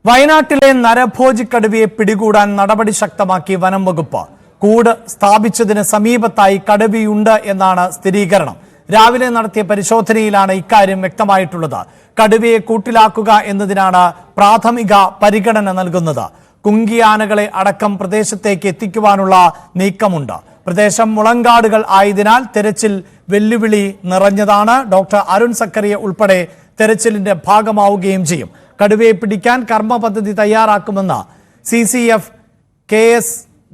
വയനാട്ടിലെ നരഭോജി കടുവയെ പിടികൂടാൻ നടപടി ശക്തമാക്കി വനം വകുപ്പ്. കൂട് സ്ഥാപിച്ചതിന് സമീപത്തായി കടുവയുണ്ട് എന്നാണ് സ്ഥിരീകരണം. രാവിലെ നടത്തിയ പരിശോധനയിലാണ് ഇക്കാര്യം വ്യക്തമായിട്ടുള്ളത്. കടുവയെ കൂട്ടിലാക്കുക എന്നതിനാണ് പ്രാഥമിക പരിഗണന നൽകുന്നത്. കുങ്കിയാനകളെ അടക്കം പ്രദേശത്തേക്ക് എത്തിക്കുവാനുള്ള നീക്കമുണ്ട്. പ്രദേശം മുളങ്കാടുകൾ ആയതിനാൽ തെരച്ചിൽ വെല്ലുവിളി നിറഞ്ഞതാണ്. ഡോക്ടർ അരുൺ സക്കറിയ ഉൾപ്പെടെ തെരച്ചിലിന്റെ ഭാഗമാവുകയും ചെയ്യും. കടുവയെ പിടിക്കാൻ കർമ്മ പദ്ധതി തയ്യാറാക്കുമെന്ന് CCF KS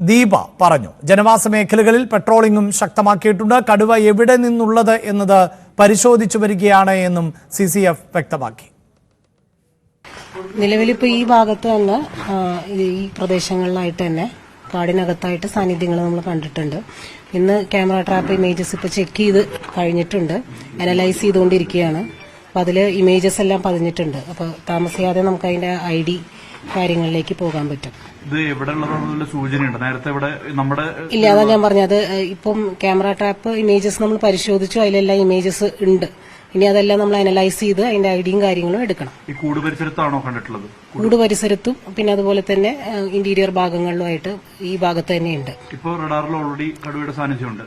ദീപ പറഞ്ഞു. ജനവാസ മേഖലകളിൽ പെട്രോളിംഗും ശക്തമാക്കിയിട്ടുണ്ട്. കടുവ എവിടെ നിന്നുള്ളത് എന്നത് പരിശോധിച്ചു വരികയാണ് എന്നും CCF വ്യക്തമാക്കി. നിലവിലിപ്പോൾ ഈ ഭാഗത്ത് തന്നെ ഈ പ്രദേശങ്ങളിലായിട്ട് തന്നെ കാടിനകത്തായിട്ട് സാന്നിധ്യങ്ങൾ നമ്മൾ കണ്ടിട്ടുണ്ട്. ഇന്ന് ക്യാമറ ട്രാപ്പ് ഇമേജസ് ഇപ്പോൾ ചെക്ക് ചെയ്ത് കഴിഞ്ഞിട്ടുണ്ട്, അനലൈസ് ചെയ്തുകൊണ്ടിരിക്കുകയാണ്. അപ്പോൾ അതിൽ ഇമേജസ് എല്ലാം പതിഞ്ഞിട്ടുണ്ട്. അപ്പോൾ താമസിയാതെ നമുക്ക് അതിന്റെ ID കാര്യങ്ങളിലേക്ക് പോകാൻ പറ്റും. ഇല്ല, അതാ ഞാൻ പറഞ്ഞത്. ഇപ്പം ക്യാമറ ട്രാപ്പ് ഇമേജസ് നമ്മൾ പരിശോധിച്ചു, അതിലെല്ലാം ഇമേജസ് ഉണ്ട്. ഇനി അതെല്ലാം നമ്മൾ അനലൈസ് ചെയ്ത് അതിന്റെ ഐഡിയും കാര്യങ്ങളും എടുക്കണം. ഈ കൂട് പരിസരത്താണോ കണ്ടിട്ടുള്ളത്? കൂട് പരിസരത്തും പിന്നെ അതുപോലെ തന്നെ ഇന്റീരിയർ ഭാഗങ്ങളിലുമായിട്ട് ഈ ഭാഗത്ത് തന്നെയുണ്ട്. ഇപ്പോൾ റഡാറിൽ ഓൾറെഡി കടുവയുടെ സാന്നിധ്യമുണ്ട്.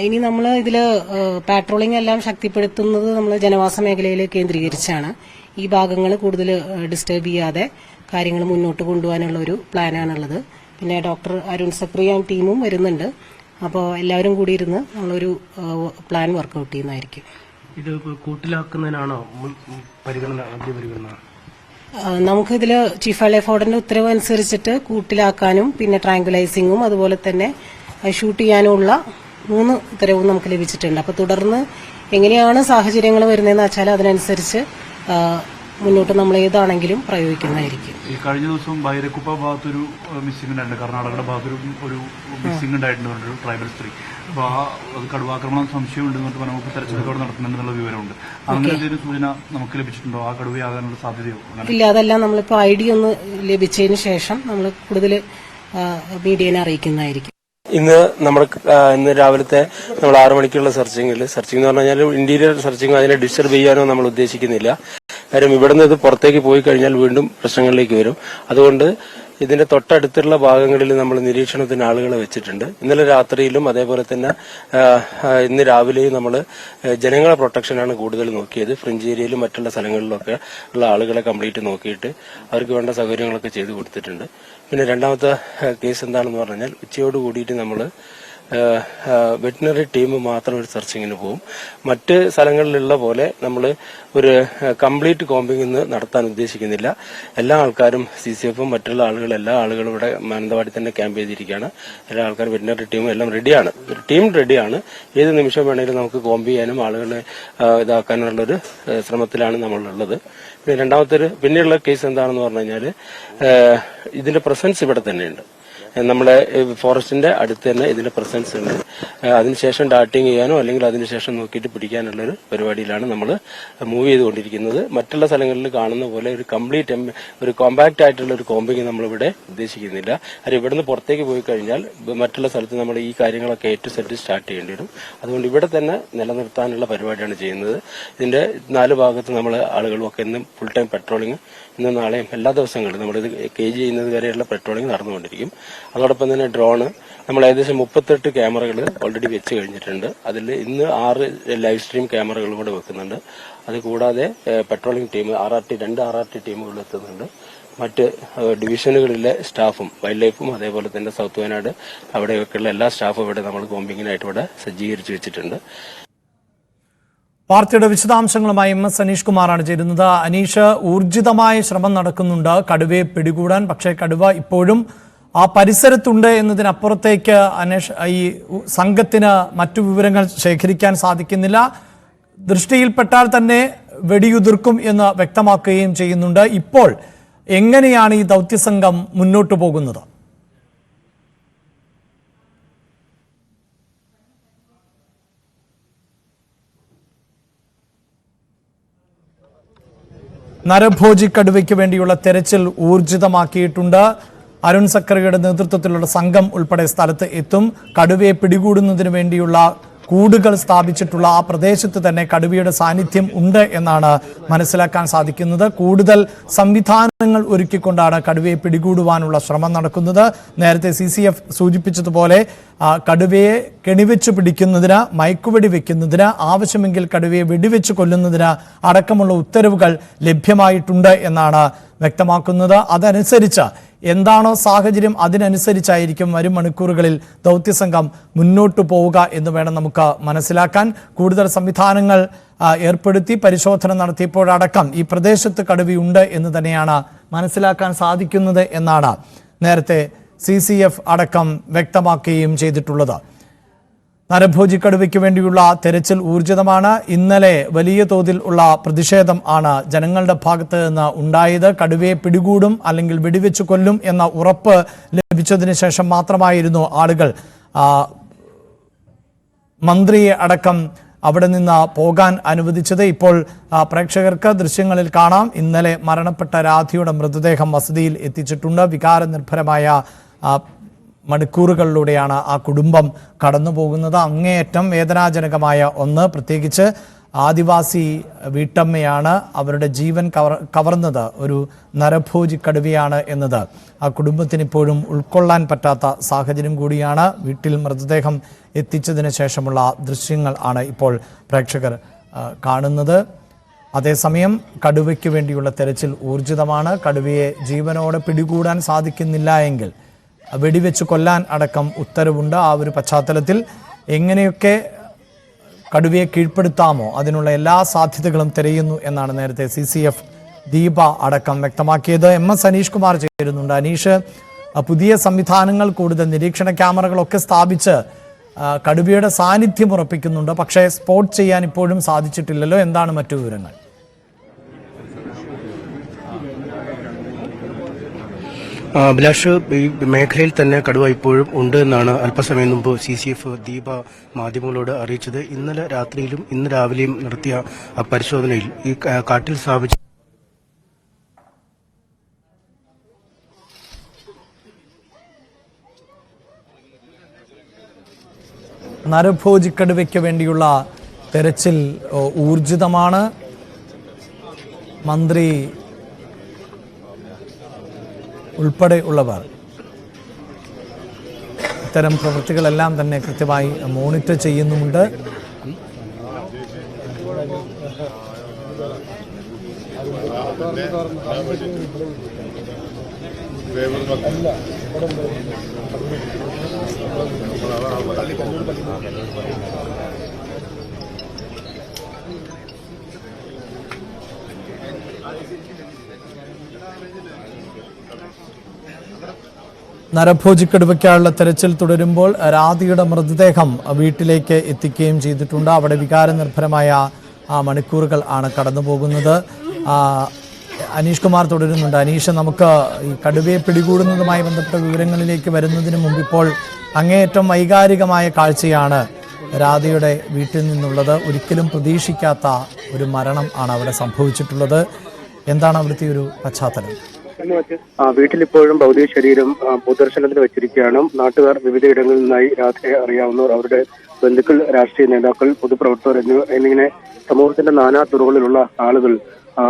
ഇനി നമ്മൾ ഇതില് പാട്രോളിംഗ് എല്ലാം ശക്തിപ്പെടുത്തുന്നത് നമ്മൾ ജനവാസ മേഖലയിൽ കേന്ദ്രീകരിച്ചാണ്. ഈ ഭാഗങ്ങൾ കൂടുതൽ ഡിസ്റ്റർബ് ചെയ്യാതെ കാര്യങ്ങൾ മുന്നോട്ട് കൊണ്ടുപോകാനുള്ള ഒരു പ്ലാനാണുള്ളത്. പിന്നെ ഡോക്ടർ അരുൺ സക്രിയ ടീമും വരുന്നുണ്ട്. അപ്പോൾ എല്ലാവരും കൂടി ഇരുന്ന് നമ്മളൊരു പ്ലാൻ വർക്ക്ഔട്ട് ചെയ്യുന്നതായിരിക്കും. ഇത് കൂട്ടിലാക്കുന്നതിനാണോ പരിഗണന? നമുക്കിതിൽ ചീഫ് വൈൽഡ് ലൈഫ് വാർഡന്റെ ഉത്തരവ് അനുസരിച്ചിട്ട് കൂട്ടിലാക്കാനും പിന്നെ ട്രാങ്കുലൈസിങ്ങും അതുപോലെ തന്നെ ഷൂട്ട് ചെയ്യാനുമുള്ള 3 ഉത്തരവും നമുക്ക് ലഭിച്ചിട്ടുണ്ട്. അപ്പോൾ തുടർന്ന് എങ്ങനെയാണ് സാഹചര്യങ്ങൾ വരുന്നതെന്ന് വെച്ചാൽ അതിനനുസരിച്ച് മുന്നോട്ട് നമ്മൾ ഏതാണെങ്കിലും പ്രയോഗിക്കുന്നതായിരിക്കും. ഈ കഴിഞ്ഞ ദിവസം ബൈരക്കുപ്പ ഭാഗത്തൊരു മിസ്സിംഗ് ഉണ്ടായിട്ടുണ്ട്. കർണാടകയുടെ ഭാഗത്തൊരു മിസ്സിംഗ് ഉണ്ടായിട്ടുണ്ട്, ഒരു ട്രൈബൽ സ്ത്രീ. അപ്പൊ അത് കടുവാക്രമണം സംശയമുണ്ട്, നമുക്ക് തെരച്ചിലൊക്കെ നടത്തുന്നുണ്ടെന്നുള്ള വിവരമുണ്ട്. അങ്ങനെ എന്തെങ്കിലും സൂചന നമുക്ക് ലഭിച്ചിട്ടുണ്ടോ? ആ കടുവയാകാനുള്ള സാധ്യതയോ? ഇല്ല, അതെല്ലാം നമ്മളിപ്പോൾ ID ഒന്ന് ലഭിച്ചതിന് ശേഷം നമ്മൾ കൂടുതൽ മീഡിയനെ അറിയിക്കുന്നതായിരിക്കും. ഇന്ന് രാവിലത്തെ നമ്മൾ 6 മണിക്കുള്ള സെർച്ചിങ് എന്ന് പറഞ്ഞാൽ ഇന്റീരിയർ സെർച്ചിങ് അതിനെ ഡിസ്റ്റർബ് ചെയ്യാനോ നമ്മൾ ഉദ്ദേശിക്കുന്നില്ല. കാര്യം ഇവിടുന്ന് ഇത് പുറത്തേക്ക് പോയി കഴിഞ്ഞാൽ വീണ്ടും പ്രശ്നങ്ങളിലേക്ക് വരും. അതുകൊണ്ട് ഇതിന്റെ തൊട്ടടുത്തുള്ള ഭാഗങ്ങളിൽ നമ്മൾ നിരീക്ഷണത്തിന് ആളുകളെ വെച്ചിട്ടുണ്ട്. ഇന്നലെ രാത്രിയിലും അതേപോലെ തന്നെ ഇന്ന് രാവിലെയും നമ്മൾ ജനങ്ങളെ പ്രൊട്ടക്ഷനാണ് കൂടുതൽ നോക്കിയത്. ഫ്രിഞ്ച് ഏരിയയിലും മറ്റുള്ള സ്ഥലങ്ങളിലൊക്കെ ഉള്ള ആളുകളെ കംപ്ലീറ്റ് നോക്കിയിട്ട് അവർക്ക് വേണ്ട സൗകര്യങ്ങളൊക്കെ ചെയ്തു കൊടുത്തിട്ടുണ്ട്. പിന്നെ രണ്ടാമത്തെ കേസ് എന്താണെന്ന് പറഞ്ഞാൽ ഉച്ചയോട് കൂടിയിട്ട് നമ്മൾ വെറ്റിനറി ടീം മാത്രം ഒരു സെർച്ചിങ്ങിന് പോകും. മറ്റ് സ്ഥലങ്ങളിലുള്ള പോലെ നമ്മൾ ഒരു കംപ്ലീറ്റ് കോമ്പിംഗ് ഇന്ന് നടത്താൻ ഉദ്ദേശിക്കുന്നില്ല. എല്ലാ ആൾക്കാരും CCFും മറ്റുള്ള ആളുകളും എല്ലാ ആളുകളും ഇവിടെ മാനന്തവാടി തന്നെ ക്യാമ്പ് ചെയ്തിരിക്കുകയാണ്. എല്ലാ ആൾക്കാരും വെറ്റിനറി ടീമും എല്ലാം റെഡിയാണ്. ഒരു ടീം റെഡിയാണ്. ഏത് നിമിഷം വേണമെങ്കിലും നമുക്ക് കോമ്പ് ചെയ്യാനും ആളുകളെ ഇതാക്കാനുള്ളൊരു ശ്രമത്തിലാണ് നമ്മളുള്ളത്. പിന്നെയുള്ള കേസ് എന്താണെന്ന് പറഞ്ഞു കഴിഞ്ഞാൽ ഇതിന്റെ പ്രസൻസ് ഇവിടെ തന്നെയുണ്ട്. നമ്മളെ ഫോറസ്റ്റിന്റെ അടുത്ത് തന്നെ ഇതിന്റെ പ്രസൻസ് ഉണ്ട്. അതിനുശേഷം ഡാറ്റിംഗ് ചെയ്യാനോ അല്ലെങ്കിൽ അതിനുശേഷം നോക്കിയിട്ട് പിടിക്കാനുള്ളൊരു പരിപാടിയിലാണ് നമ്മൾ മൂവ് ചെയ്തുകൊണ്ടിരിക്കുന്നത്. മറ്റുള്ള സ്ഥലങ്ങളിൽ കാണുന്ന പോലെ ഒരു കോമ്പാക്ട് ആയിട്ടുള്ള ഒരു കോമ്പിങ് നമ്മളിവിടെ ഉദ്ദേശിക്കുന്നില്ല. അത് ഇവിടുന്ന് പുറത്തേക്ക് പോയി കഴിഞ്ഞാൽ മറ്റുള്ള സ്ഥലത്ത് നമ്മൾ ഈ കാര്യങ്ങളൊക്കെ A to Z സ്റ്റാർട്ട് ചെയ്യേണ്ടി വരും. അതുകൊണ്ട് ഇവിടെ തന്നെ നിലനിർത്താനുള്ള പരിപാടിയാണ് ചെയ്യുന്നത്. ഇതിന്റെ 4 ഭാഗത്ത് നമ്മൾ ആളുകളൊക്കെ ഇന്നും ഫുൾ ടൈം പെട്രോളിംഗ് ഇന്ന് നാളെയും എല്ലാ ദിവസങ്ങളും നമ്മളിത് കേജ് ചെയ്യുന്നത് വരെയുള്ള പെട്രോളിംഗ് നടന്നുകൊണ്ടിരിക്കും. അതോടൊപ്പം തന്നെ ഡ്രോണ് നമ്മൾ ഏകദേശം 38 ക്യാമറകൾ ഓൾറെഡി വെച്ച് കഴിഞ്ഞിട്ടുണ്ട്. അതിൽ ഇന്ന് 6 ലൈവ് സ്ട്രീം ക്യാമറകളും കൂടെ വെക്കുന്നുണ്ട്. അത് കൂടാതെ പെട്രോളിംഗ് ടീം 2 RRT ടീമുകൾ എത്തുന്നുണ്ട്. മറ്റ് ഡിവിഷനുകളിലെ സ്റ്റാഫും വൈൽഡ് ലൈഫും അതേപോലെ തന്നെ സൗത്ത് വയനാട് അവിടെയൊക്കെയുള്ള എല്ലാ സ്റ്റാഫും ഇവിടെ നമ്മൾ കോമ്പിങ്ങിനായിട്ട് ഇവിടെ സജ്ജീകരിച്ചു വെച്ചിട്ടുണ്ട്. വാർത്തയുടെ വിശദാംശങ്ങളുമായി MS അനീഷ് കുമാറാണ് ചേരുന്നത്. അനീഷ്, ഊർജിതമായ ശ്രമം നടക്കുന്നുണ്ട് കടുവയെ പിടികൂടാൻ. പക്ഷേ കടുവ ഇപ്പോഴും ആ പരിസരത്തുണ്ട് എന്നതിനപ്പുറത്തേക്ക് ഈ സംഘത്തിന് മറ്റു വിവരങ്ങൾ ശേഖരിക്കാൻ സാധിക്കുന്നില്ല. ദൃഷ്ടിയിൽപ്പെട്ടാൽ തന്നെ വെടിയുതിർക്കും എന്ന് വ്യക്തമാക്കുകയും ചെയ്യുന്നുണ്ട്. ഇപ്പോൾ എങ്ങനെയാണ് ഈ ദൗത്യസംഘം മുന്നോട്ടു പോകുന്നത്? നരഭോജി കടുവയ്ക്ക് വേണ്ടിയുള്ള തെരച്ചിൽ ഊർജിതമാക്കിയിട്ടുണ്ട്. അരുൺ സക്കറിയുടെ നേതൃത്വത്തിലുള്ള സംഘം ഉൾപ്പെടെ സ്ഥലത്ത് എത്തും. കടുവയെ പിടികൂടുന്നതിന് വേണ്ടിയുള്ള കൂടുകൾ സ്ഥാപിച്ചിട്ടുള്ള ആ പ്രദേശത്ത് തന്നെ കടുവയുടെ സാന്നിധ്യം ഉണ്ട് എന്നാണ് മനസ്സിലാക്കാൻ സാധിക്കുന്നത്. കൂടുതൽ സംവിധാനങ്ങൾ ഒരുക്കിക്കൊണ്ടാണ് കടുവയെ പിടികൂടുവാനുള്ള ശ്രമം നടക്കുന്നത്. നേരത്തെ CCF സൂചിപ്പിച്ചതുപോലെ കടുവയെ കെണിവെച്ച് പിടിക്കുന്നതിന്, മയക്കുവെടി വെക്കുന്നതിന്, ആവശ്യമെങ്കിൽ കടുവയെ വെടിവെച്ച് കൊല്ലുന്നതിന് അടക്കമുള്ള ഉത്തരവുകൾ ലഭ്യമായിട്ടുണ്ട് എന്നാണ് വ്യക്തമാക്കുന്നത്. അതനുസരിച്ച് എന്താണോ സാഹചര്യം അതിനനുസരിച്ചായിരിക്കും വരും മണിക്കൂറുകളിൽ ദൗത്യസംഘം മുന്നോട്ടു പോവുക എന്ന് വേണം നമുക്ക് മനസ്സിലാക്കാൻ. കൂടുതൽ സംവിധാനങ്ങൾ ഏർപ്പെടുത്തി പരിശോധന നടത്തിയപ്പോഴടക്കം ഈ പ്രദേശത്ത് കടുവയുണ്ട് എന്ന് തന്നെയാണ് മനസ്സിലാക്കാൻ സാധിക്കുന്നത് എന്നാണ് നേരത്തെ CCF അടക്കം വ്യക്തമാക്കുകയും ചെയ്തിട്ടുള്ളത്. നരഭോജി കടുവയ്ക്ക് വേണ്ടിയുള്ള തെരച്ചിൽ ഊർജിതമാണ്. ഇന്നലെ വലിയ തോതിൽ ഉള്ള പ്രതിഷേധം ആണ് ജനങ്ങളുടെ ഭാഗത്ത് നിന്ന് ഉണ്ടായത്. കടുവയെ പിടികൂടും അല്ലെങ്കിൽ വെടിവെച്ച് കൊല്ലും എന്ന ഉറപ്പ് ലഭിച്ചതിന് ശേഷം മാത്രമായിരുന്നു ആളുകൾ മന്ത്രിയെ അടക്കം അവിടെ നിന്ന് പോകാൻ അനുവദിച്ചത്. ഇപ്പോൾ പ്രേക്ഷകർക്ക് ദൃശ്യങ്ങളിൽ കാണാം. ഇന്നലെ മരണപ്പെട്ട രാധയുടെ മൃതദേഹം വസതിയിൽ എത്തിച്ചിട്ടുണ്ട്. വികാരനിർഭരമായ മണിക്കൂറുകളിലൂടെയാണ് ആ കുടുംബം കടന്നു പോകുന്നത്. അങ്ങേയറ്റം വേദനാജനകമായ ഒന്ന്, പ്രത്യേകിച്ച് ആദിവാസി വീട്ടമ്മയാണ്. അവരുടെ ജീവൻ കവർന്നത് ഒരു നരഭോജി കടുവയാണ് എന്നത് ആ കുടുംബത്തിന് ഇപ്പോഴും ഉൾക്കൊള്ളാൻ പറ്റാത്ത സാഹചര്യം കൂടിയാണ്. വീട്ടിൽ മൃതദേഹം എത്തിച്ചതിന് ശേഷമുള്ള ദൃശ്യങ്ങൾ ആണ് ഇപ്പോൾ പ്രേക്ഷകർ കാണുന്നത്. അതേസമയം കടുവയ്ക്ക് വേണ്ടിയുള്ള തെരച്ചിൽ ഊർജിതമാണ്. കടുവയെ ജീവനോടെ പിടികൂടാൻ സാധിക്കുന്നില്ല എങ്കിൽ വെടിവെച്ച് കൊല്ലാൻ അടക്കം ഉത്തരവുണ്ട്. ആ ഒരു പശ്ചാത്തലത്തിൽ എങ്ങനെയൊക്കെ കടുവയെ കീഴ്പ്പെടുത്താമോ അതിനുള്ള എല്ലാ സാധ്യതകളും തിരയുന്നു എന്നാണ് നേരത്തെ CCF ദീപ അടക്കം വ്യക്തമാക്കിയത്. MS അനീഷ് കുമാർ ചേരുന്നുണ്ട്. അനീഷ്, പുതിയ സംവിധാനങ്ങൾ, കൂടുതൽ നിരീക്ഷണ ക്യാമറകളൊക്കെ സ്ഥാപിച്ച് കടുവയുടെ സാന്നിധ്യം ഉറപ്പിക്കുന്നുണ്ട്. പക്ഷേ സ്പോട്ട് ചെയ്യാൻ ഇപ്പോഴും സാധിച്ചിട്ടില്ലല്ലോ. എന്താണ് മറ്റു വിവരങ്ങൾ? അഭിലാഷ്, ഈ മേഖലയിൽ തന്നെ കടുവ ഇപ്പോഴും ഉണ്ട് എന്നാണ് അല്പസമയം മുമ്പ് CCF ദീപ മാധ്യമങ്ങളോട് അറിയിച്ചത്. ഇന്നലെ രാത്രിയിലും ഇന്ന് രാവിലെയും നടത്തിയ പരിശോധനയിൽ ഈ കാട്ടിൽ സ്ഥാപിച്ച നരഭോജി കടുവയ്ക്ക് വേണ്ടിയുള്ള തെരച്ചിൽ ഊർജിതമാണ്. മന്ത്രി ഉൾപ്പെടെ ഉള്ളവർ ഇത്തരം പ്രവൃത്തികളെല്ലാം തന്നെ കൃത്യമായി മോണിറ്റർ ചെയ്യുന്നുമുണ്ട്. നരഭോജിക്കടുവയ്ക്കായുള്ള തെരച്ചിൽ തുടരുമ്പോൾ രാധിയുടെ മൃതദേഹം വീട്ടിലേക്ക് എത്തിക്കുകയും ചെയ്തിട്ടുണ്ട്. അവിടെ വികാരനിർഭരമായ മണിക്കൂറുകൾ ആണ് കടന്നു പോകുന്നത്. അനീഷ് കുമാർ തുടരുന്നുണ്ട്. അനീഷ്, നമുക്ക് ഈ കടുവയെ പിടികൂടുന്നതുമായി ബന്ധപ്പെട്ട വിവരങ്ങളിലേക്ക് വരുന്നതിന് മുമ്പ് ഇപ്പോൾ അങ്ങേയറ്റം വൈകാരികമായ കാഴ്ചയാണ് രാധിയുടെ വീട്ടിൽ നിന്നുള്ളത്. ഒരിക്കലും പ്രതീക്ഷിക്കാത്ത ഒരു മരണം ആണ് അവിടെ സംഭവിച്ചിട്ടുള്ളത്. എന്താണ് അവിടുത്തെ ഒരു പശ്ചാത്തലം? വീട്ടിലിപ്പോഴും ഭൗതിക ശരീരം പൊതുദർശനത്തിന് വെച്ചിരിക്കുകയാണ്. നാട്ടുകാർ വിവിധയിടങ്ങളിൽ നിന്നായി രാധയെ അറിയാവുന്നവർ, അവരുടെ ബന്ധുക്കൾ, രാഷ്ട്രീയ നേതാക്കൾ, പൊതുപ്രവർത്തകർ എന്നിങ്ങനെ സമൂഹത്തിന്റെ നാനാ തുറകളിലുള്ള ആളുകൾ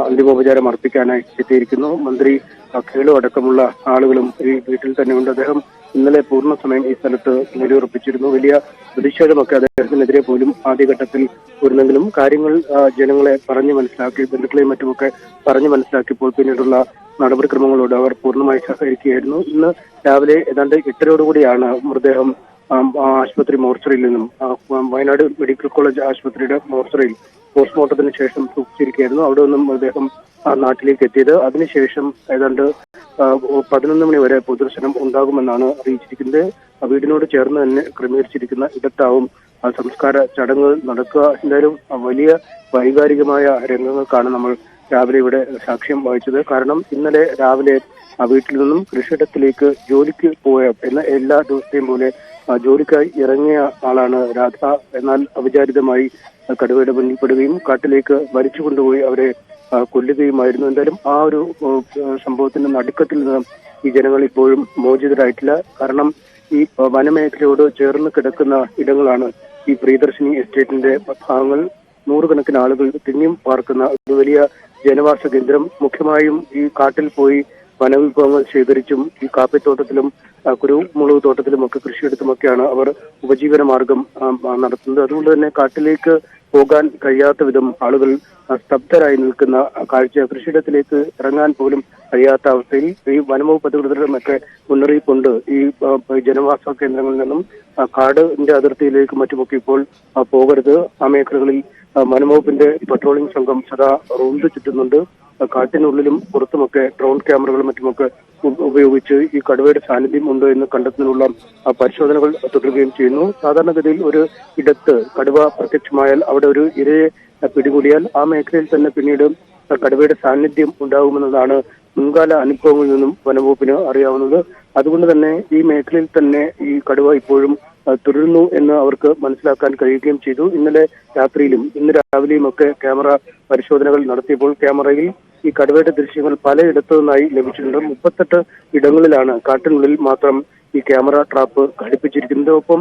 അന്തിമോപചാരം അർപ്പിക്കാനായി എത്തിയിരിക്കുന്നു. മന്ത്രി കേളു അടക്കമുള്ള ആളുകളും ഈ വീട്ടിൽ തന്നെയുണ്ട്. അദ്ദേഹം ഇന്നലെ പൂർണ്ണ സമയം ഈ സ്ഥലത്ത് നിലയുറപ്പിച്ചിരുന്നു. വലിയ പ്രതിഷേധമൊക്കെ അദ്ദേഹത്തിനെതിരെ പോലും ആദ്യഘട്ടത്തിൽ വരുന്നെങ്കിലും കാര്യങ്ങൾ ജനങ്ങളെ പറഞ്ഞു മനസ്സിലാക്കി, ബന്ധുക്കളെയും മറ്റുമൊക്കെ പറഞ്ഞു മനസ്സിലാക്കിയപ്പോൾ പിന്നീടുള്ള നടപടിക്രമങ്ങളോട് അവർ പൂർണ്ണമായി സഹകരിക്കുകയായിരുന്നു. ഇന്ന് രാവിലെ ഏതാണ്ട് 8:30 മൃതദേഹം ആശുപത്രി മോർച്ചറിയിൽ നിന്നും വയനാട് മെഡിക്കൽ കോളേജ് ആശുപത്രിയുടെ മോർച്ചറിയിൽ പോസ്റ്റ്മോർട്ടത്തിന് ശേഷം സൂക്ഷിച്ചിരിക്കുകയായിരുന്നു. അവിടെ നിന്നും മൃതദേഹം നാട്ടിലേക്ക് എത്തിയത്. അതിനുശേഷം ഏതാണ്ട് 11 മണി വരെ പൊതുദർശനം ഉണ്ടാകുമെന്നാണ് അറിയിച്ചിരിക്കുന്നത്. വീടിനോട് ചേർന്ന് തന്നെ ക്രമീകരിച്ചിരിക്കുന്ന ഇടത്താവും സംസ്കാര ചടങ്ങുകൾ നടക്കുക. എന്തായാലും വലിയ വൈകാരികമായ രംഗങ്ങൾക്കാണ് നമ്മൾ രാവിലെ ഇവിടെ സാക്ഷ്യം വഹിച്ചത്. കാരണം ഇന്നലെ രാവിലെ വീട്ടിൽ നിന്നും കൃഷിയിടത്തിലേക്ക് ജോലിക്ക് പോയ എല്ലാ ദിവസത്തെയും പോലെ ജോലിക്കായി ഇറങ്ങിയ ആളാണ് രാധ. എന്നാൽ അവിചാരിതമായി കടുവയുടെ മുന്നിൽപ്പെടുകയും കാട്ടിലേക്ക് വലിച്ചു കൊണ്ടുപോയി അവരെ കൊല്ലുകയുമായിരുന്നു. എന്തായാലും ആ ഒരു സംഭവത്തിന്റെ നടുക്കത്തിൽ നിന്ന് ഈ ജനങ്ങൾ ഇപ്പോഴും മോചിതരായിട്ടില്ല. കാരണം ഈ വനമേഖലയോട് ചേർന്ന് കിടക്കുന്ന ഇടങ്ങളാണ് ഈ പ്രിയദർശിനി എസ്റ്റേറ്റിന്റെ ഭാഗങ്ങൾ നൂറുകണക്കിന് ആളുകൾ തിങ്ങിയും പാർക്കുന്ന ഒരു വലിയ ജനവാസ കേന്ദ്രം. മുഖ്യമായും ഈ കാട്ടിൽ പോയി വനവിഭവങ്ങൾ ശേഖരിച്ചും ഈ കാപ്പിത്തോട്ടത്തിലും കുരുമുളക് തോട്ടത്തിലും ഒക്കെ കൃഷിയെടുത്തുമൊക്കെയാണ് അവർ ഉപജീവന മാർഗം നടത്തുന്നത്. അതുകൊണ്ട് തന്നെ കാട്ടിലേക്ക് പോകാൻ കഴിയാത്ത വിധം ആളുകൾ സ്തബ്ധരായി നിൽക്കുന്ന കാഴ്ച, കൃഷിയിടത്തിലേക്ക് ഇറങ്ങാൻ പോലും കഴിയാത്ത അവസ്ഥയിൽ ഈ വനംവകുപ്പ് അധികൃതരുടെ മറ്റേ മുന്നറിയിപ്പുണ്ട്. ഈ ജനവാസ കേന്ദ്രങ്ങളിൽ നിന്നും കാടിന്റെ അതിർത്തിയിലേക്ക് മറ്റുമൊക്കെ ഇപ്പോൾ പോകരുത്. ആ മേഖലകളിൽ വനംവകുപ്പിന്റെ പട്രോളിംഗ് സംഘം സദാ റോന്ത് ചുറ്റുന്നുണ്ട്. കാട്ടിനുള്ളിലും പുറത്തുമൊക്കെ ഡ്രോൺ ക്യാമറകളും മറ്റുമൊക്കെ ഉപയോഗിച്ച് ഈ കടുവയുടെ സാന്നിധ്യം ഉണ്ടോ എന്ന് കണ്ടെത്തുന്നതിനുള്ള പരിശോധനകൾ തുടരുകയും ചെയ്യുന്നു. സാധാരണഗതിയിൽ ഒരു ഇടത്ത് കടുവ പ്രത്യക്ഷമായാൽ അവിടെ ഒരു ഇരയെ പിടികൂടിയാൽ ആ മേഖലയിൽ തന്നെ പിന്നീട് കടുവയുടെ സാന്നിധ്യം ഉണ്ടാകുമെന്നതാണ് മുൻകാല അനുഭവങ്ങളിൽ നിന്നും വനംവകുപ്പിന് അറിയാവുന്നത്. അതുകൊണ്ട് തന്നെ ഈ മേഖലയിൽ തന്നെ ഈ കടുവ ഇപ്പോഴും തുടരുന്നു എന്ന് അവർക്ക് മനസ്സിലാക്കാൻ കഴിയുകയും ചെയ്തു. ഇന്നലെ രാത്രിയിലും ഇന്ന് രാവിലെയും ഒക്കെ ക്യാമറ പരിശോധനകൾ നടത്തിയപ്പോൾ ക്യാമറയിൽ ഈ കടുവയുടെ ദൃശ്യങ്ങൾ പലയിടത്തു നിന്നായി ലഭിച്ചിട്ടുണ്ട്. 38 ഇടങ്ങളിലാണ് കാട്ടിനുള്ളിൽ മാത്രം ഈ ക്യാമറ ട്രാപ്പ് ഘടിപ്പിച്ചിരിക്കുന്നത്. ഒപ്പം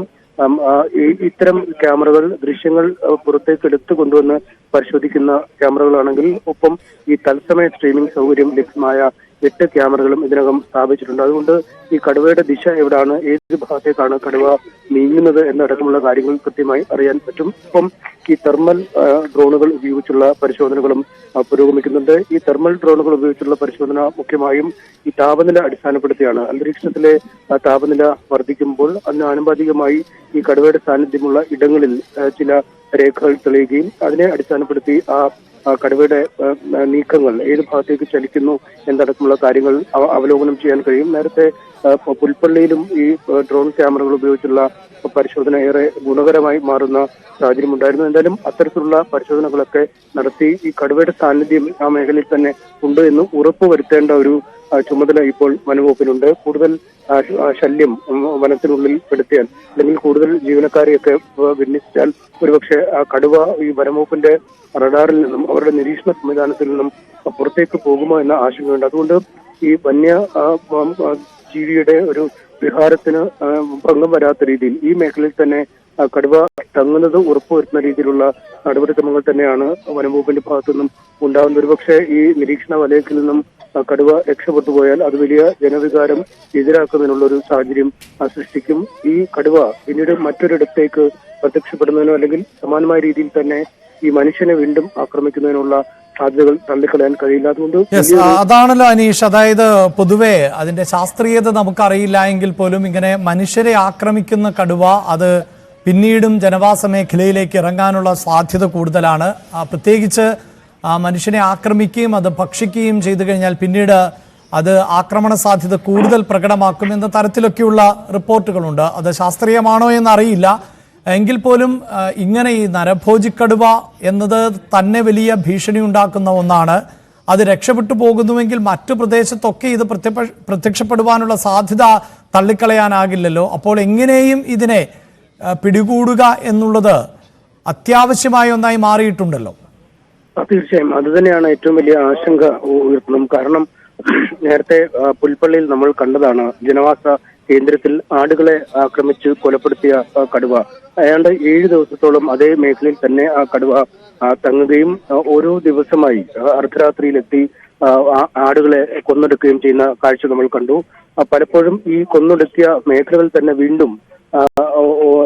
ഇത്തരം ക്യാമറകൾ ദൃശ്യങ്ങൾ പുറത്തേക്ക് എടുത്തു കൊണ്ടുവന്ന് പരിശോധിക്കുന്ന ക്യാമറകളാണെങ്കിൽ ഒപ്പം ഈ തത്സമയ സ്ട്രീമിംഗ് സൗകര്യം ലഭ്യമായ 8 ക്യാമറകളും ഇതിനകം സ്ഥാപിച്ചിട്ടുണ്ട്. അതുകൊണ്ട് ഈ കടുവയുടെ ദിശ എവിടാണ്, ഏത് ഭാഗത്തേക്കാണ് കടുവ നീങ്ങുന്നത് എന്നടക്കമുള്ള കാര്യങ്ങൾ കൃത്യമായി അറിയാൻ പറ്റും. ഒപ്പം ഈ തെർമൽ ഡ്രോണുകൾ ഉപയോഗിച്ചുള്ള പരിശോധനകളും പുരോഗമിക്കുന്നുണ്ട്. ഈ തെർമൽ ഡ്രോണുകൾ ഉപയോഗിച്ചുള്ള പരിശോധന മുഖ്യമായും ഈ താപനില അടിസ്ഥാനപ്പെടുത്തിയാണ്. അന്തരീക്ഷത്തിലെ താപനില വർദ്ധിക്കുമ്പോൾ അതിന് ആനുപാതികമായി ഈ കടുവയുടെ സാന്നിധ്യമുള്ള ഇടങ്ങളിൽ ചില രേഖകൾ തെളിയുകയും അതിനെ അടിസ്ഥാനപ്പെടുത്തി കടുവയുടെ നീക്കങ്ങൾ ഏത് ഭാഗത്തേക്ക് ചലിക്കുന്നു എന്നടക്കമുള്ള കാര്യങ്ങൾ അവലോകനം ചെയ്യാൻ കഴിയും. നേരത്തെ പുൽപ്പള്ളിയിലും ഈ ഡ്രോൺ ക്യാമറകൾ ഉപയോഗിച്ചുള്ള പരിശോധന ഏറെ ഗുണകരമായി മാറുന്ന സാഹചര്യം ഉണ്ടായിരുന്നു. എന്തായാലും അത്തരത്തിലുള്ള പരിശോധനകളൊക്കെ നടത്തി ഈ കടുവയുടെ സാന്നിധ്യം ആ മേഖലയിൽ തന്നെ ഉണ്ട് എന്ന് ഉറപ്പുവരുത്തേണ്ട ഒരു ചുമതല ഇപ്പോൾ വനംവകുപ്പിനുണ്ട്. കൂടുതൽ ശല്യം വനത്തിനുള്ളിൽ പെടുത്തിയാൽ അല്ലെങ്കിൽ കൂടുതൽ ജീവനക്കാരെയൊക്കെ വിന്യസിച്ചാൽ ഒരുപക്ഷെ കടുവ ഈ വനംവകുപ്പിന്റെ റഡാറിൽ നിന്നും അവരുടെ നിരീക്ഷണ സംവിധാനത്തിൽ നിന്നും പുറത്തേക്ക് പോകുമോ എന്ന ആശങ്കയുണ്ട്. അതുകൊണ്ട് ഈ വന്യ ജീവിയുടെ ഒരു വിഹാരത്തിന് ഭംഗം വരാത്ത രീതിയിൽ ഈ മേഖലയിൽ തന്നെ കടുവ തങ്ങുന്നത് ഉറപ്പുവരുത്തുന്ന രീതിയിലുള്ള നടപടിക്രമങ്ങൾ തന്നെയാണ് വനംവകുപ്പിന്റെ ഭാഗത്തു നിന്നും ഉണ്ടാകുന്നത്. ഒരുപക്ഷെ ഈ നിരീക്ഷണ വലയത്തിൽ നിന്നും കടുവ രക്ഷപ്പെട്ടു പോയാൽ അത് വലിയ ജനവികാരം എതിരാക്കുന്നതിനുള്ള ഒരു സാഹചര്യം സൃഷ്ടിക്കും. ഈ കടുവ പിന്നീട് മറ്റൊരിടത്തേക്ക് പ്രത്യക്ഷപ്പെടുന്നതിനോ അല്ലെങ്കിൽ സമാനമായ രീതിയിൽ തന്നെ ഈ മനുഷ്യനെ വീണ്ടും ആക്രമിക്കുന്നതിനുള്ള സാധ്യതകൾ തള്ളിക്കളയാൻ കഴിയില്ല. അതുകൊണ്ട് അതാണല്ലോ അനീഷ്, അതായത് പൊതുവെ അതിന്റെ ശാസ്ത്രീയത നമുക്കറിയില്ല എങ്കിൽ പോലും ഇങ്ങനെ മനുഷ്യരെ ആക്രമിക്കുന്ന കടുവ അത് പിന്നീടും ജനവാസ മേഖലയിലേക്ക് ഇറങ്ങാനുള്ള സാധ്യത കൂടുതലാണ്. പ്രത്യേകിച്ച് മനുഷ്യനെ ആക്രമിക്കുകയും അത് ഭക്ഷിക്കുകയും ചെയ്തു കഴിഞ്ഞാൽ പിന്നീട് അത് ആക്രമണ സാധ്യത കൂടുതൽ പ്രകടമാക്കും എന്ന തരത്തിലൊക്കെയുള്ള റിപ്പോർട്ടുകളുണ്ട്. അത് ശാസ്ത്രീയമാണോ എന്നറിയില്ല. എങ്കിൽ പോലും ഇങ്ങനെ ഈ നരഭോജിക്കടുവ എന്നത് തന്നെ വലിയ ഭീഷണി ഉണ്ടാക്കുന്ന ഒന്നാണ്. അത് രക്ഷപ്പെട്ടു പോകുന്നുവെങ്കിൽ മറ്റു പ്രദേശത്തൊക്കെ ഇത് പ്രത്യക്ഷപ്പെടുവാനുള്ള സാധ്യത തള്ളിക്കളയാനാകില്ലല്ലോ. അപ്പോൾ എങ്ങനെയും ഇതിനെ പിടികൂടുക എന്നുള്ളത് അത്യാവശ്യമായ ഒന്നായി മാറിയിട്ടുണ്ടല്ലോ. തീർച്ചയായും അത് തന്നെയാണ് ഏറ്റവും വലിയ ആശങ്ക ഉയർത്തുന്നത്. കാരണം നേരത്തെ പുൽപ്പള്ളിയിൽ നമ്മൾ കണ്ടതാണ് ജനവാസ കേന്ദ്രത്തിൽ ആടുകളെ ആക്രമിച്ച് കൊലപ്പെടുത്തിയ കടുവ. ഏതാണ്ട് 7 ദിവസത്തോളം അതേ മേഖലയിൽ തന്നെ ആ കടുവ തങ്ങുകയും ഓരോ ദിവസമായി അർദ്ധരാത്രിയിലെത്തി ആടുകളെ കൊന്നൊടുക്കുകയും ചെയ്യുന്ന കാഴ്ച നമ്മൾ കണ്ടു. പലപ്പോഴും ഈ കൊന്നൊടുക്കിയ മേഖലകൾ തന്നെ വീണ്ടും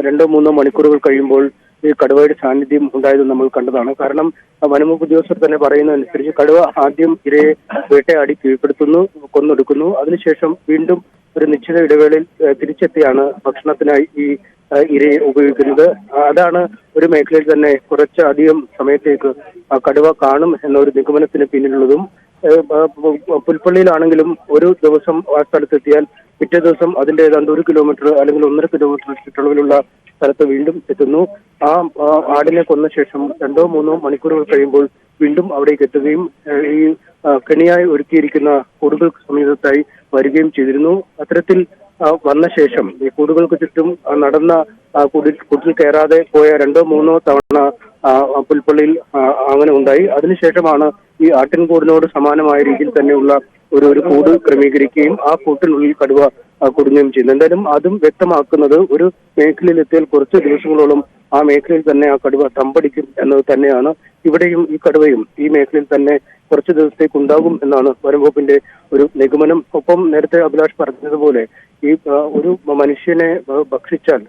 2-3 മണിക്കൂറുകൾ കഴിയുമ്പോൾ ഈ കടുവയുടെ സാന്നിധ്യം ഉണ്ടായത് നമ്മൾ കണ്ടതാണ്. കാരണം വനംവകുപ്പ് ഉദ്യോഗസ്ഥർ തന്നെ പറയുന്നതനുസരിച്ച് കടുവ ആദ്യം ഇരയെ വേട്ടയാടി കീഴ്പ്പെടുത്തുന്നു, കൊന്നൊടുക്കുന്നു. അതിനുശേഷം വീണ്ടും ഒരു നിശ്ചിത ഇടവേളയിൽ തിരിച്ചെത്തിയാണ് ഭക്ഷണത്തിനായി ഈ ഇരയെ ഉപയോഗിക്കുന്നത്. അതാണ് ഒരു മേഖലയിൽ തന്നെ കുറച്ചധികം സമയത്തേക്ക് കടുവ കാണും എന്നൊരു നിഗമനത്തിന് പിന്നിലുള്ളതും. പുൽപ്പള്ളിയിലാണെങ്കിലും ഒരു ദിവസം ആ സ്ഥലത്തെത്തിയാൽ പിറ്റേ ദിവസം അതിന്റെ ഏതാണ്ട് 1 കിലോമീറ്റർ അല്ലെങ്കിൽ 1.5 കിലോമീറ്റർ ചുറ്റളവിലുള്ള സ്ഥലത്ത് വീണ്ടും എത്തുന്നു. ആ ആടിനെ കൊന്ന ശേഷം 2-3 മണിക്കൂറുകൾ കഴിയുമ്പോൾ വീണ്ടും അവിടേക്ക് എത്തുകയും ഈ കെണിയായി ഒരുക്കിയിരിക്കുന്ന കൂടുകൾക്ക് സമീപത്തായി വരികയും ചെയ്തിരുന്നു. അത്തരത്തിൽ വന്ന ശേഷം ഈ കൂടുകൾക്ക് ചുറ്റും നടന്ന കൂട്ടിൽ കയറാതെ പോയ 2-3 തവണ പുൽപ്പള്ളിയിൽ അങ്ങനെ ഉണ്ടായി. അതിനുശേഷമാണ് ഈ ആട്ടിൻകൂടിനോട് സമാനമായ രീതിയിൽ തന്നെയുള്ള ഒരു കൂട് ക്രമീകരിക്കുകയും ആ കൂട്ടിനുള്ളിൽ കടുവ കുടുങ്ങുകയും ചെയ്യുന്നു. എന്തായാലും അതും വ്യക്തമാക്കുന്നത് ഒരു മേഖലയിൽ എത്തിയാൽ കുറച്ച് ദിവസങ്ങളോളം ആ മേഖലയിൽ തന്നെ ആ കടുവ തമ്പടിക്കും എന്നത് തന്നെയാണ്. ഇവിടെയും ഈ കടുവയും ഈ മേഖലയിൽ തന്നെ കുറച്ചു ദിവസത്തേക്ക് ഉണ്ടാകും എന്നാണ് വനംവകുപ്പിന്റെ ഒരു നിഗമനം. ഒപ്പം നേരത്തെ അഭിലാഷ് പറഞ്ഞതുപോലെ ഈ ഒരു മനുഷ്യനെ ഭക്ഷിച്ചാൽ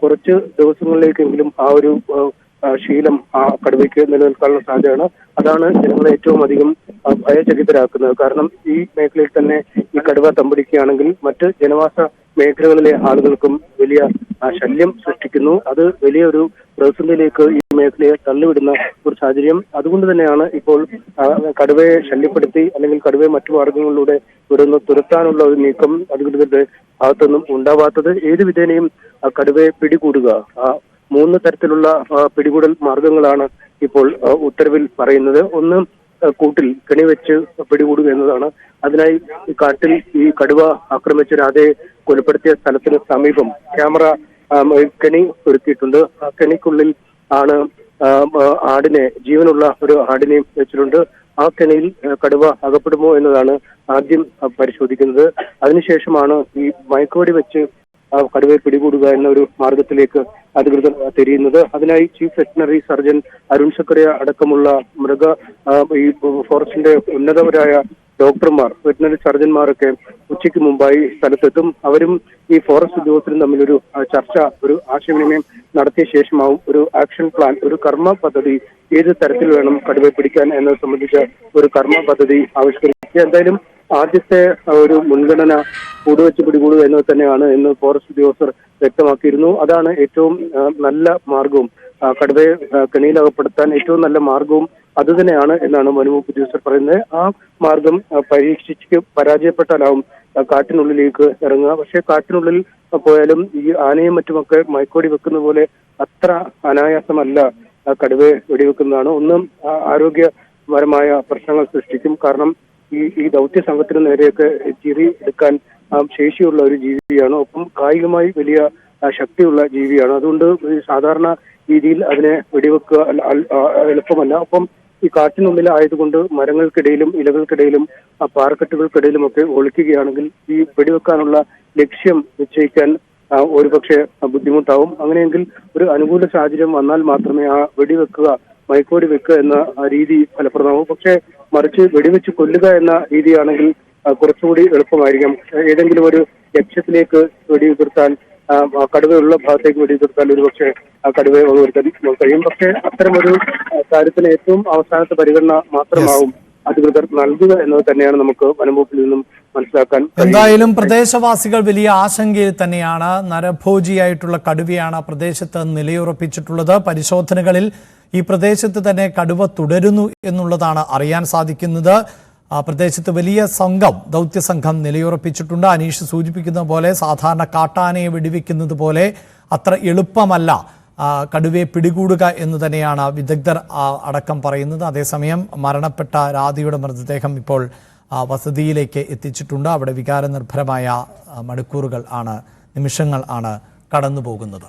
കുറച്ച് ദിവസങ്ങളിലേക്കെങ്കിലും ആ ഒരു ശീലം ആ കടുവയ്ക്ക് നിലനിൽക്കാനുള്ള സാധ്യതയാണ്. അതാണ് ജനങ്ങളെ ഏറ്റവും അധികം ഭയചകിതരാക്കുന്നത്. കാരണം ഈ മേഖലയിൽ തന്നെ ഈ കടുവ തമ്പടിക്കുകയാണെങ്കിൽ മറ്റ് ജനവാസ മേഖലകളിലെ ആളുകൾക്കും വലിയ ശല്യം സൃഷ്ടിക്കുന്നു. അത് വലിയൊരു പ്രതിസന്ധിയിലേക്ക് ഈ മേഖലയെ തള്ളിവിടുന്ന ഒരു സാഹചര്യം. അതുകൊണ്ട് തന്നെയാണ് ഇപ്പോൾ കടുവയെ ശല്യപ്പെടുത്തി അല്ലെങ്കിൽ കടുവയെ മറ്റു മാർഗങ്ങളിലൂടെ ഇവിടുന്ന് തുരത്താനുള്ള ഒരു നീക്കം അധികൃതരുടെ ഭാഗത്തൊന്നും ഉണ്ടാവാത്തത്. ഏത് വിധേനയും കടുവയെ പിടികൂടുക, 3 തരത്തിലുള്ള പിടികൂടൽ മാർഗങ്ങളാണ് ഇപ്പോൾ ഉത്തരവിൽ പറയുന്നത്. ഒന്ന്, കൂട്ടിൽ കെണി വെച്ച് പിടികൂടുക എന്നതാണ്. അതിനായി കാട്ടിൽ ഈ കടുവ ആക്രമിച്ച രാധയെ കൊലപ്പെടുത്തിയ സ്ഥലത്തിന് സമീപം ക്യാമറ കെണി ഒരുക്കിയിട്ടുണ്ട്. ആ കെണിക്കുള്ളിൽ ആണ് ആടിനെ, ജീവനുള്ള ഒരു ആടിനെയും വെച്ചിട്ടുണ്ട്. ആ കെണിയിൽ കടുവ അകപ്പെടുമോ എന്നതാണ് ആദ്യം പരിശോധിക്കുന്നത്. അതിനുശേഷമാണ് ഈ മയക്കുവെടി വെച്ച് കടുവയെ പിടികൂടുക എന്ന ഒരു മാർഗത്തിലേക്ക് അധികൃതർ തിരിയുന്നത്. അതിനായി chief veterinary surgeon Arun Zachariah അടക്കമുള്ള ഈ ഫോറസ്റ്റിന്റെ ഉന്നതരായ ഡോക്ടർമാർ, വെറ്റിനറി സർജന്മാരൊക്കെ ഉച്ചയ്ക്ക് മുമ്പായി സ്ഥലത്തെത്തും. അവരും ഈ ഫോറസ്റ്റ് ഉദ്യോഗസ്ഥരും തമ്മിലൊരു ചർച്ച, ഒരു ആശയവിനിമയം നടത്തിയ ശേഷമാവും ഒരു ആക്ഷൻ പ്ലാൻ, ഒരു കർമ്മ പദ്ധതി, ഏത് തരത്തിൽ വേണം കടുവയെ പിടിക്കാൻ എന്നത് സംബന്ധിച്ച ഒരു കർമ്മ പദ്ധതി ആവിഷ്കരിക്കുക. എന്തായാലും ആദ്യത്തെ ഒരു മുൻഗണന കൂടുവെച്ച് പിടികൂടുക എന്നത് തന്നെയാണ് എന്ന് ഫോറസ്റ്റ് ഉദ്യോഗസ്ഥർ വ്യക്തമാക്കിയിരുന്നു. അതാണ് ഏറ്റവും നല്ല മാർഗവും, കടുവയെ കെണിയിലകപ്പെടുത്താൻ ഏറ്റവും നല്ല മാർഗവും അതുതന്നെയാണ് എന്നാണ് വനംവകുപ്പ് ഉദ്യോഗസ്ഥർ പറയുന്നത്. ആ മാർഗം പരീക്ഷിച്ച് പരാജയപ്പെട്ടാലാവും കാട്ടിനുള്ളിലേക്ക് ഇറങ്ങുക. പക്ഷേ കാട്ടിനുള്ളിൽ പോയാലും ഈ ആനയും മറ്റുമൊക്കെ മയക്കോടി വെക്കുന്ന പോലെ അത്ര അനായാസമല്ല കടുവയെ വെടിവെക്കുന്നതാണ്. ഒന്നും ആരോഗ്യപരമായ പ്രശ്നങ്ങൾ സൃഷ്ടിക്കും. കാരണം ഈ ദൗത്യ സംഘത്തിന് നേരെയൊക്കെ ചിരി എടുക്കാൻ ശേഷിയുള്ള ഒരു ജീവിയാണ്. ഒപ്പം കായികമായി വലിയ ശക്തിയുള്ള ജീവിയാണ്. അതുകൊണ്ട് സാധാരണ രീതിയിൽ അതിനെ വെടിവെക്കുക എളുപ്പമല്ല. ഒപ്പം ഈ കാട്ടിനുള്ളിൽ ആയതുകൊണ്ട് മരങ്ങൾക്കിടയിലും ഇലകൾക്കിടയിലും പാറക്കെട്ടുകൾക്കിടയിലും ഒക്കെ ഒളിക്കുകയാണെങ്കിൽ ഈ വെടിവെക്കാനുള്ള ലക്ഷ്യം നിശ്ചയിക്കാൻ ഒരുപക്ഷെ ബുദ്ധിമുട്ടാവും. അങ്ങനെയെങ്കിൽ ഒരു അനുകൂല സാഹചര്യം വന്നാൽ മാത്രമേ ആ വെടിവെക്കുക, മയക്കുവെടി വെക്കുക എന്ന രീതി ഫലപ്രദമാവും. പക്ഷേ മറിച്ച് വെടിവെച്ച് കൊല്ലുക എന്ന രീതിയാണെങ്കിൽ കുറച്ചുകൂടി എളുപ്പമായിരിക്കാം. ഏതെങ്കിലും ഒരു ലക്ഷ്യത്തിലേക്ക് വെടിയുതിർത്താൽ, കടുവയുള്ള ഭാഗത്തേക്ക് വെടിയുതിർത്താൽ ഒരുപക്ഷെ ആ കടുവയെ വകവരുത്താൻ കഴിയും. പക്ഷേ അത്തരമൊരു കാര്യത്തിന് ഏറ്റവും അവസാനത്തെ പരിഗണന മാത്രമാവും അധികൃതർ നൽകുക എന്നത് തന്നെയാണ് നമുക്ക് വനംവകുപ്പിൽ നിന്നും മനസ്സിലാക്കാൻ. എന്തായാലും പ്രദേശവാസികൾ വലിയ ആശങ്കയിൽ തന്നെയാണ്. നരഭോജിയായിട്ടുള്ള കടുവയാണ് പ്രദേശത്ത് നിലയുറപ്പിച്ചിട്ടുള്ളത്. പരിശോധനകളിൽ ഈ പ്രദേശത്ത് തന്നെ കടുവ തുടരുന്നു എന്നുള്ളതാണ് അറിയാൻ സാധിക്കുന്നത്. പ്രദേശത്ത് വലിയ ദൗത്യസംഘം നിലയുറപ്പിച്ചിട്ടുണ്ട്. അനീഷ് സൂചിപ്പിക്കുന്ന പോലെ സാധാരണ കാട്ടാനയെ വെടിവെക്കുന്നത് പോലെ അത്ര എളുപ്പമല്ല കടുവയെ പിടികൂടുക എന്ന് തന്നെയാണ് വിദഗ്ധർ അടക്കം പറയുന്നത്. അതേസമയം മരണപ്പെട്ട രാധയുടെ മൃതദേഹം ഇപ്പോൾ വസതിയിലേക്ക് എത്തിച്ചിട്ടുണ്ട്. അവിടെ വികാരനിർഭരമായ നിമിഷങ്ങൾ ആണ് കടന്നു പോകുന്നത്.